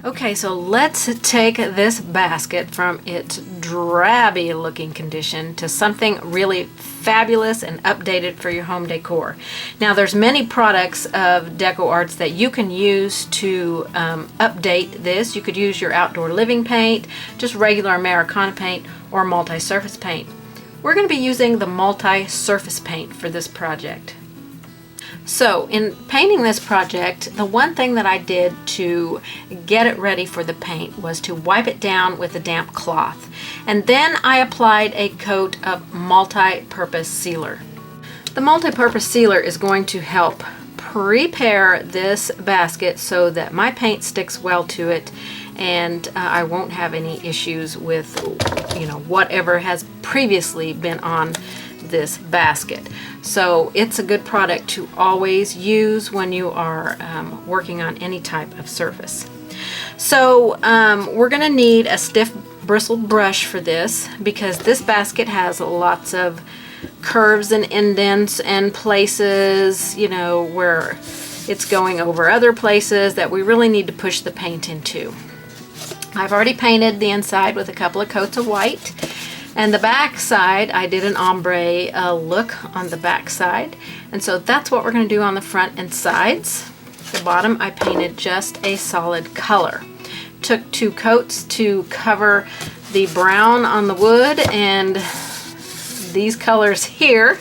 Okay, so let's take this basket from its drabby looking condition to something really fabulous and updated for your home decor. Now there's many products of Deco Arts that you can use to update this. You could use your outdoor living paint, just regular Americana paint, or multi-surface paint. We're going to be using the multi-surface paint for this project. So in painting this project, the one thing that I did to get it ready for the paint was to wipe it down with a damp cloth. And then I applied a coat of multi-purpose sealer. The multi-purpose sealer is going to help prepare this basket so that my paint sticks well to it, and I won't have any issues with, whatever has previously been on this basket. So it's a good product to always use when you are working on any type of surface. So we're going to need a stiff bristled brush for this, because this basket has lots of curves and indents and places, where it's going over other places that we really need to push the paint into. I've already painted the inside with a couple of coats of white. And the back side, I did an ombre look on the back side. And so that's what we're going to do on the front and sides. The bottom, I painted just a solid color. Took 2 coats to cover the brown on the wood and these colors here.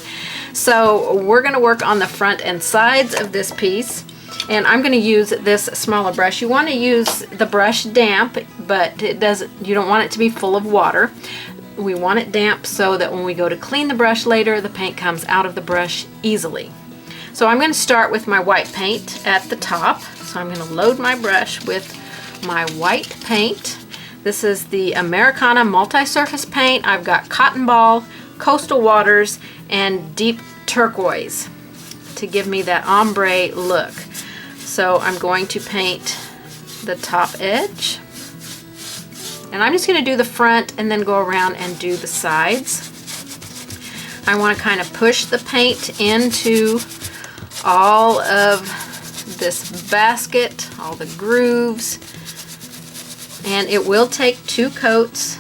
So we're going to work on the front and sides of this piece. And I'm going to use this smaller brush. You want to use the brush damp, but you don't want it to be full of water. We want it damp so that when we go to clean the brush later, the paint comes out of the brush easily. So I'm going to start with my white paint at the top. So I'm going to load my brush with my white paint. This is the Americana multi-surface paint. I've got Cotton Ball, Coastal Waters, and Deep Turquoise to give me that ombre look. So I'm going to paint the top edge. And I'm just going to do the front and then go around and do the sides. I want to kind of push the paint into all of this basket, all the grooves, and it will take 2 coats.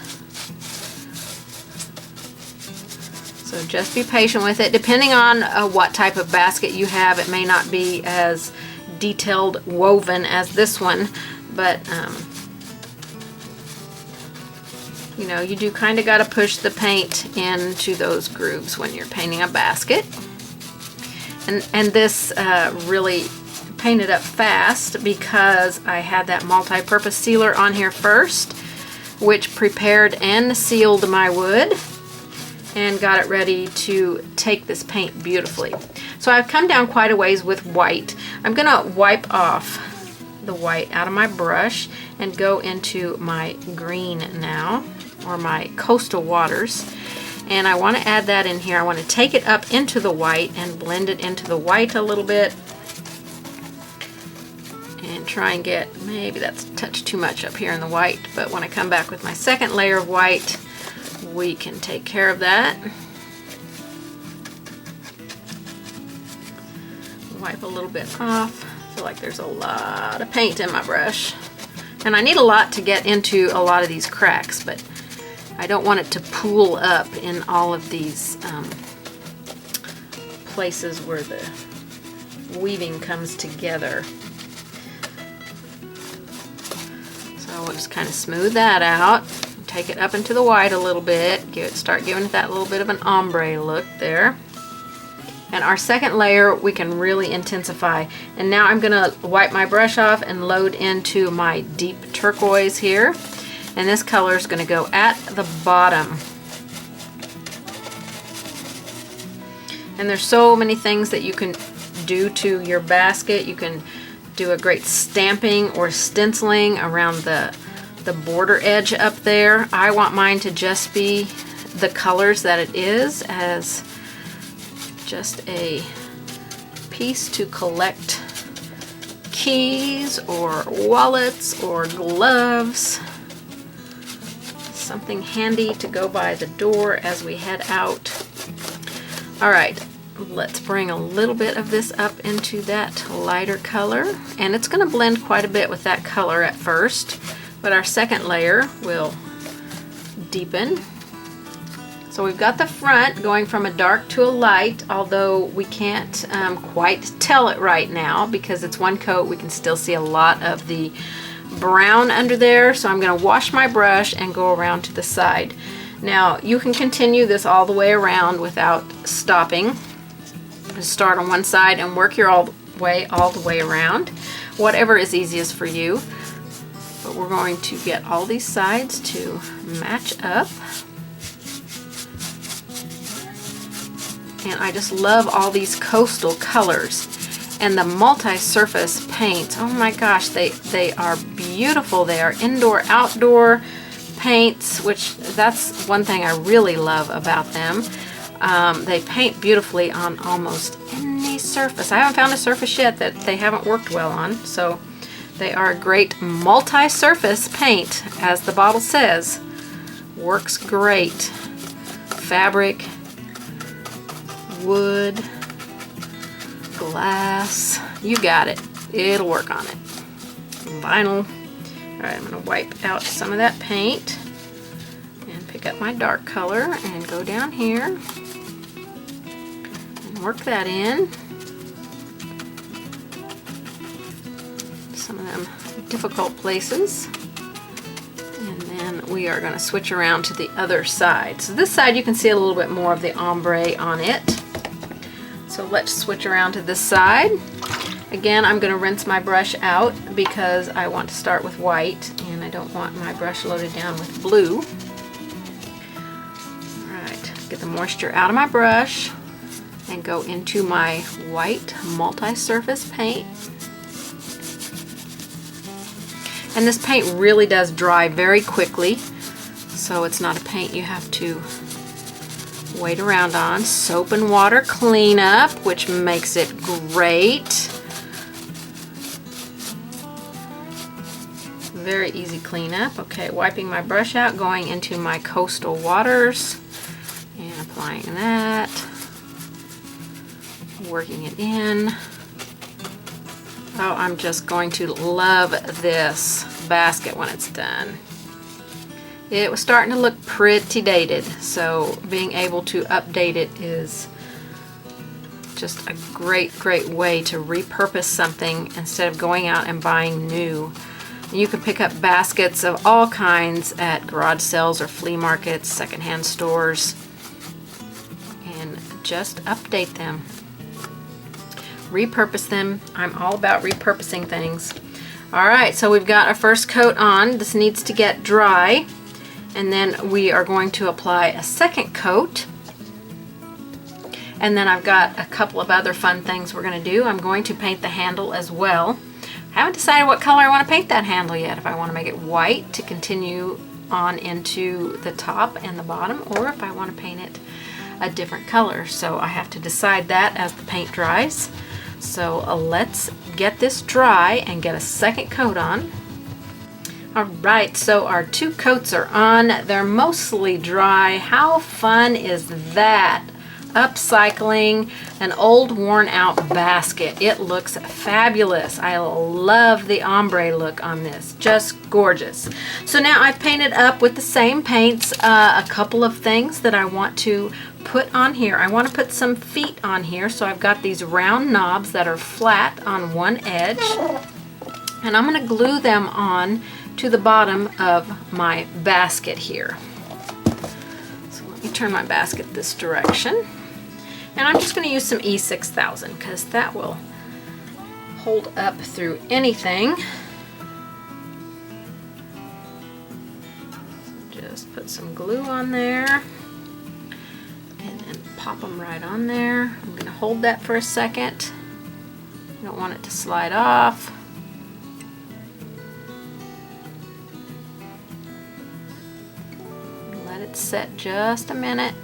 So just be patient with it. Depending on what type of basket you have, it may not be as detailed woven as this one, but you do kind of got to push the paint into those grooves when you're painting a basket. And this really painted up fast because I had that multi-purpose sealer on here first, which prepared and sealed my wood and got it ready to take this paint beautifully. So I've come down quite a ways with white. I'm going to wipe off the white out of my brush and go into my green now, or my Coastal Waters, and I want to add that in here. I want to take it up into the white and blend it into the white a little bit, and try and get, maybe that's a touch too much up here in the white, but when I come back with my second layer of white, we can take care of that. Wipe a little bit off. I feel like there's a lot of paint in my brush, and I need a lot to get into a lot of these cracks, but I don't want it to pool up in all of these places where the weaving comes together. So we'll just kind of smooth that out, take it up into the white a little bit, start giving it that little bit of an ombre look there. And our second layer we can really intensify. And now I'm going to wipe my brush off and load into my deep turquoise here. And this color is going to go at the bottom. And there's so many things that you can do to your basket. You can do a great stamping or stenciling around the border edge up there. I want mine to just be the colors that it is, as just a piece to collect keys or wallets or gloves. Something handy to go by the door as we head out. All right, let's bring a little bit of this up into that lighter color, and it's going to blend quite a bit with that color at first, but our second layer will deepen. So we've got the front going from a dark to a light, although we can't quite tell it right now because it's one coat. We can still see a lot of the brown under there, so I'm going to wash my brush and go around to the side. Now you can continue this all the way around without stopping. Just start on one side and work your all the way around, whatever is easiest for you. But we're going to get all these sides to match up. And I just love all these coastal colors. And the multi-surface paints, oh my gosh, they are beautiful. They are indoor, outdoor paints, which that's one thing I really love about them. They paint beautifully on almost any surface. I haven't found a surface yet that they haven't worked well on, so they are a great multi-surface paint, as the bottle says. Works great. Fabric, wood, glass, you got it. It'll work on it. Vinyl. Alright, I'm going to wipe out some of that paint and pick up my dark color and go down here and work that in. Some of them difficult places. And then we are going to switch around to the other side. So this side you can see a little bit more of the ombre on it. So let's switch around to this side. Again, I'm going to rinse my brush out because I want to start with white and I don't want my brush loaded down with blue. Alright, get the moisture out of my brush and go into my white multi-surface paint. And this paint really does dry very quickly, so it's not a paint you have to wait around on. Soap and water cleanup, which makes it great. Very easy cleanup. Okay, wiping my brush out, going into my coastal waters and applying that, working it in. Oh, I'm just going to love this basket when it's done. It was starting to look pretty dated, so being able to update it is just a great way to repurpose something instead of going out and buying new. You can pick up baskets of all kinds at garage sales or flea markets, secondhand stores, and just update them. Repurpose them. I'm all about repurposing things. Alright, so we've got our first coat on. This needs to get dry, and then we are going to apply a second coat. And then I've got a couple of other fun things we're going to do. I'm going to paint the handle as well. I haven't decided what color I want to paint that handle yet. If I want to make it white to continue on into the top and the bottom, or if I want to paint it a different color. So I have to decide that as the paint dries. So let's get this dry and get a second coat on. Alright, so our two coats are on. They're mostly dry. How fun is that? Upcycling an old worn out basket. It looks fabulous. I love the ombre look on this. Just gorgeous. So now I've painted up with the same paints a couple of things that I want to put on here. I want to put some feet on here, so I've got these round knobs that are flat on one edge, and I'm going to glue them on to the bottom of my basket here. So let me turn my basket this direction. And I'm just going to use some E6000 because that will hold up through anything. Just put some glue on there and then pop them right on there. I'm going to hold that for a second. I don't want it to slide off. Let it set just a minute.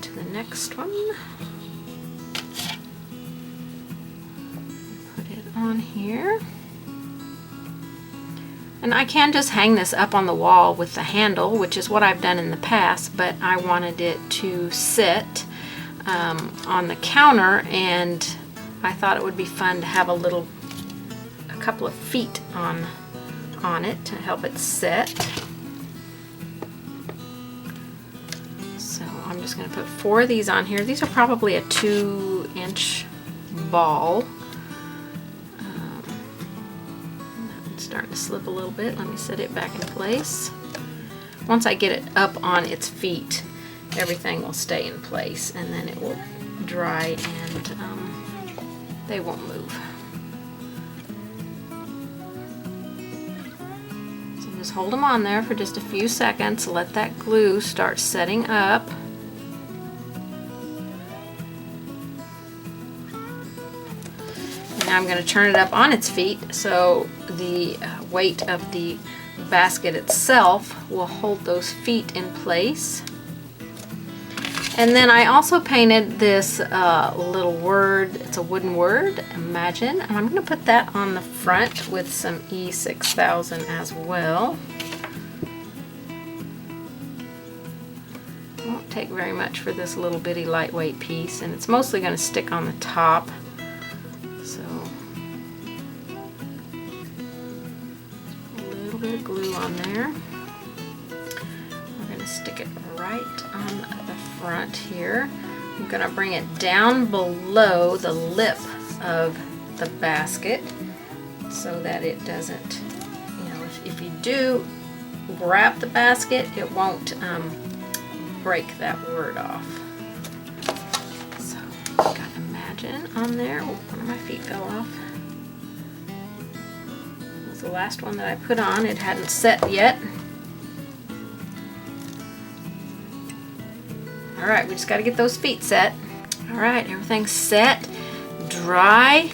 To the next one. Put it on here. And I can just hang this up on the wall with the handle, which is what I've done in the past, but I wanted it to sit on the counter, and I thought it would be fun to have a couple of feet on it to help it set. So I'm just going to put 4 of these on here. These are probably a 2-inch ball. It's starting to slip a little bit. Let me set it back in place. Once I get it up on its feet, everything will stay in place, and then it will dry and they won't move. So just hold them on there for just a few seconds, let that glue start setting up. And now I'm going to turn it up on its feet so the weight of the basket itself will hold those feet in place. And then I also painted this little word. It's a wooden word, imagine, and I'm going to put that on the front with some E6000 as well. Won't take very much for this little bitty lightweight piece, and it's mostly going to stick on the top. So a little bit of glue on there. We're going to stick it right on the front here. I'm going to bring it down below the lip of the basket so that it doesn't, if you do grab the basket, it won't break that word off. So I've got Imagine on there. Oh, one of my feet fell off. That was the last one that I put on. It hadn't set yet. Alright, we just got to get those feet set. Alright, everything's set, dry.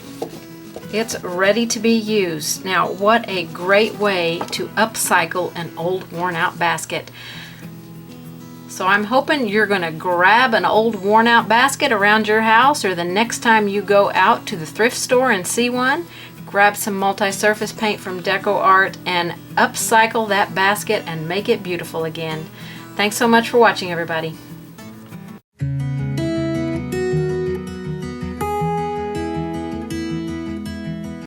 It's ready to be used. Now, what a great way to upcycle an old worn out basket. So I'm hoping you're going to grab an old worn out basket around your house, or the next time you go out to the thrift store and see one, grab some multi-surface paint from Deco Art and upcycle that basket and make it beautiful again. Thanks so much for watching, everybody.